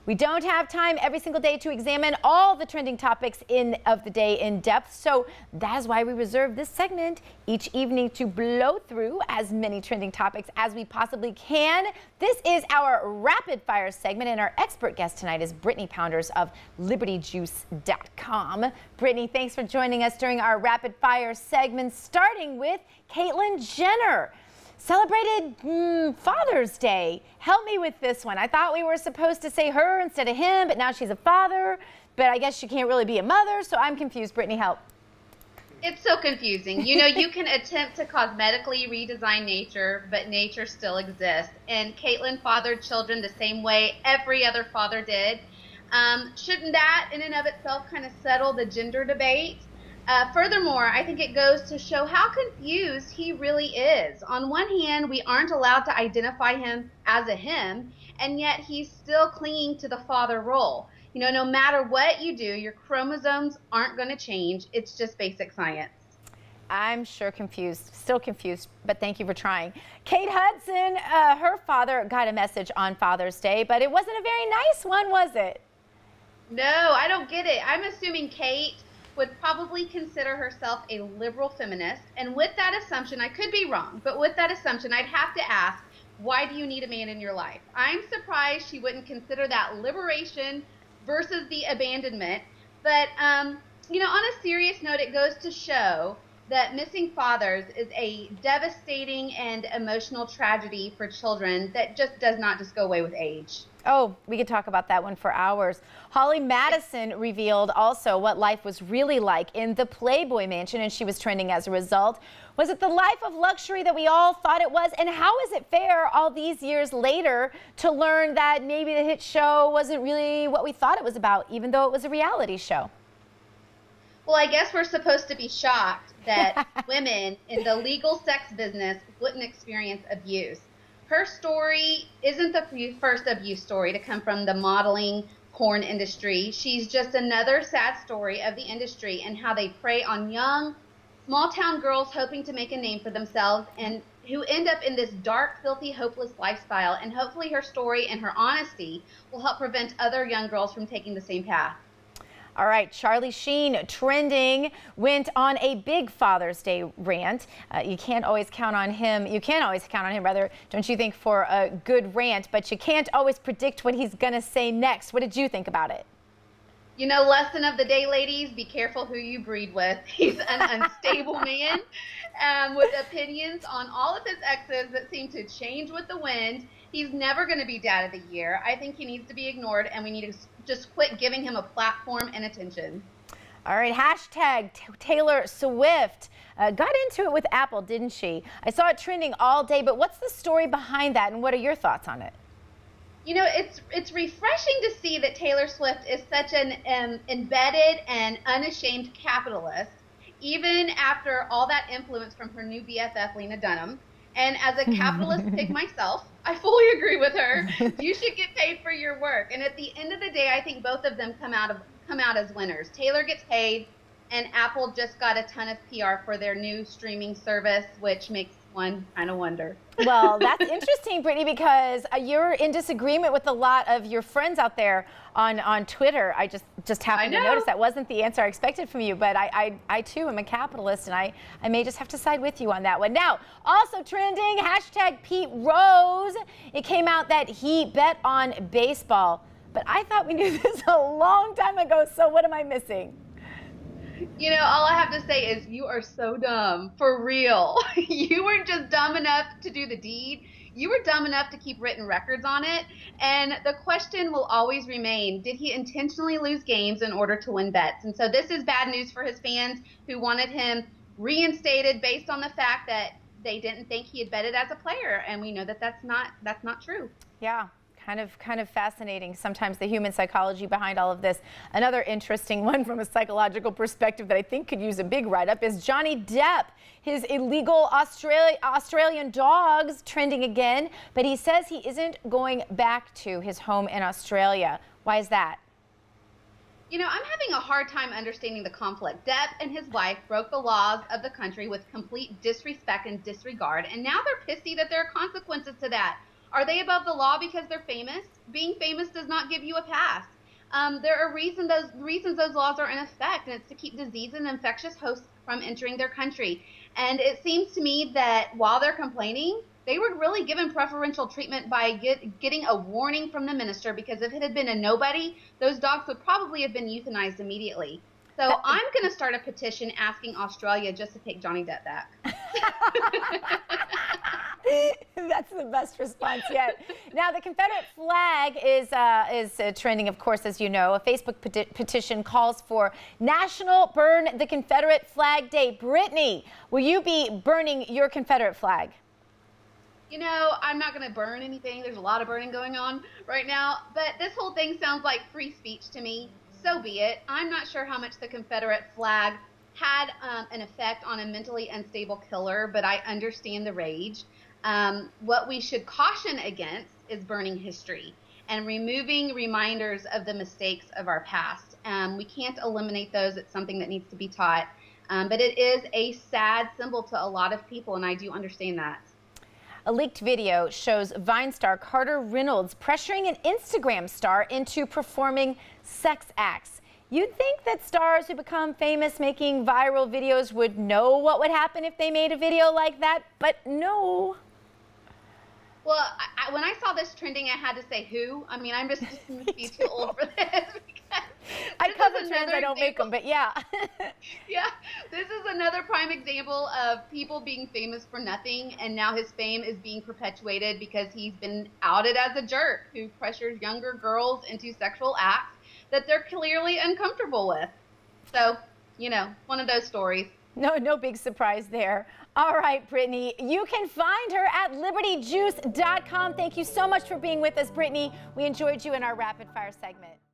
We don't have time every single day to examine all the trending topics of the day in depth, so that is why we reserve this segment each evening to blow through as many trending topics as we possibly can. This is our rapid fire segment, and our expert guest tonight is Brittany Pounders of LibertyJuice.com. Brittany, thanks for joining us during our rapid fire segment, starting with Caitlyn Jenner. Celebrated Father's Day. Help me with this one. I thought we were supposed to say her instead of him, but now she's a father. But I guess she can't really be a mother, so I'm confused. Brittany, help. It's so confusing. You know, you can attempt to cosmetically redesign nature, but nature still exists. And Caitlyn fathered children the same way every other father did. Shouldn't that, in and of itself, kind of settle the gender debate? Furthermore, I think it goes to show how confused he really is. On one hand, we aren't allowed to identify him as a him, and yet he's still clinging to the father role. You know, no matter what you do, your chromosomes aren't going to change. It's just basic science. I'm sure confused, still confused, but thank you for trying. Kate Hudson, her father got a message on Father's Day, but it wasn't a very nice one, was it? No, I don't get it. I'm assuming Kate would probably consider herself a liberal feminist, and with that assumption, I could be wrong, but with that assumption, I'd have to ask, why do you need a man in your life? I'm surprised she wouldn't consider that liberation versus the abandonment, but you know, on a serious note, it goes to show that missing fathers is a devastating and emotional tragedy for children that just does not just go away with age. Oh, we could talk about that one for hours. Holly Madison revealed also what life was really like in the Playboy Mansion, and she was trending as a result. Was it the life of luxury that we all thought it was? And how is it fair all these years later to learn that maybe the hit show wasn't really what we thought it was about, even though it was a reality show? Well, I guess we're supposed to be shocked that women in the legal sex business wouldn't experience abuse. Her story isn't the first abuse story to come from the modeling porn industry. She's just another sad story of the industry and how they prey on young, small-town girls hoping to make a name for themselves and who end up in this dark, filthy, hopeless lifestyle. And hopefully her story and her honesty will help prevent other young girls from taking the same path. All right, Charlie Sheen, trending, went on a big Father's Day rant. You can't always count on him. You can always count on him, rather, don't you think, for a good rant, but you can't always predict what he's going to say next. What did you think about it? You know, lesson of the day, ladies, be careful who you breed with. He's an unstable man with opinions on all of his exes that seem to change with the wind. He's never going to be Dad of the Year. I think he needs to be ignored, and we need to just quit giving him a platform and attention. All right, hashtag Taylor Swift got into it with Apple, didn't she? I saw it trending all day, but what's the story behind that, and what are your thoughts on it? You know, it's refreshing to see that Taylor Swift is such an embedded and unashamed capitalist, even after all that influence from her new BFF, Lena Dunham. And as a capitalist pig myself, I fully agree with her. You should get paid for your work. And at the end of the day, I think both of them come out as winners. Taylor gets paid, and Apple just got a ton of PR for their new streaming service, which makes one kind of wonder. Well, that's interesting, Brittany, because you're in disagreement with a lot of your friends out there on Twitter. I just happened to notice that wasn't the answer I expected from you, but I too am a capitalist, and I may just have to side with you on that one. Now, also trending, hashtag Pete Rose. It came out that he bet on baseball, but I thought we knew this a long time ago, so what am I missing? You know, all I have to say is you are so dumb, for real. You weren't just dumb enough to do the deed. You were dumb enough to keep written records on it. And the question will always remain, did he intentionally lose games in order to win bets? And so this is bad news for his fans who wanted him reinstated based on the fact that they didn't think he had betted as a player. And we know that that's not true. Yeah. Kind of fascinating, sometimes the human psychology behind all of this. Another interesting one from a psychological perspective that I think could use a big write-up is Johnny Depp. His illegal Australian dogs trending again, but he says he isn't going back to his home in Australia. Why is that? You know, I'm having a hard time understanding the conflict. Depp and his wife broke the laws of the country with complete disrespect and disregard, and now they're pissy that there are consequences to that. Are they above the law because they're famous? Being famous does not give you a pass. There are reasons those laws are in effect, and it's to keep disease and infectious hosts from entering their country. And it seems to me that while they're complaining, they were really given preferential treatment by getting a warning from the minister, because if it had been a nobody, those dogs would probably have been euthanized immediately. So I'm going to start a petition asking Australia just to take Johnny Depp back. That's the best response yet. Now, the Confederate flag is trending, of course, as you know. A Facebook petition calls for National Burn the Confederate Flag Day. Brittany, will you be burning your Confederate flag? You know, I'm not going to burn anything. There's a lot of burning going on right now. But this whole thing sounds like free speech to me. So be it. I'm not sure how much the Confederate flag had an effect on a mentally unstable killer, but I understand the rage. What we should caution against is burning history and removing reminders of the mistakes of our past. We can't eliminate those. It's something that needs to be taught. But it is a sad symbol to a lot of people, and I do understand that. A leaked video shows Vine star Carter Reynolds pressuring an Instagram star into performing sex acts. You'd think that stars who become famous making viral videos would know what would happen if they made a video like that, but no. Well, when I saw this trending, I had to say who. I mean, I'm just be too old for this. I cover trends, I don't make them, but yeah. Yeah, this is another prime example of people being famous for nothing, and now his fame is being perpetuated because he's been outed as a jerk who pressures younger girls into sexual acts that they're clearly uncomfortable with. So, you know, one of those stories. No big surprise there. All right, Brittany, you can find her at libertyjuice.com. Thank you so much for being with us, Brittany. We enjoyed you in our rapid fire segment.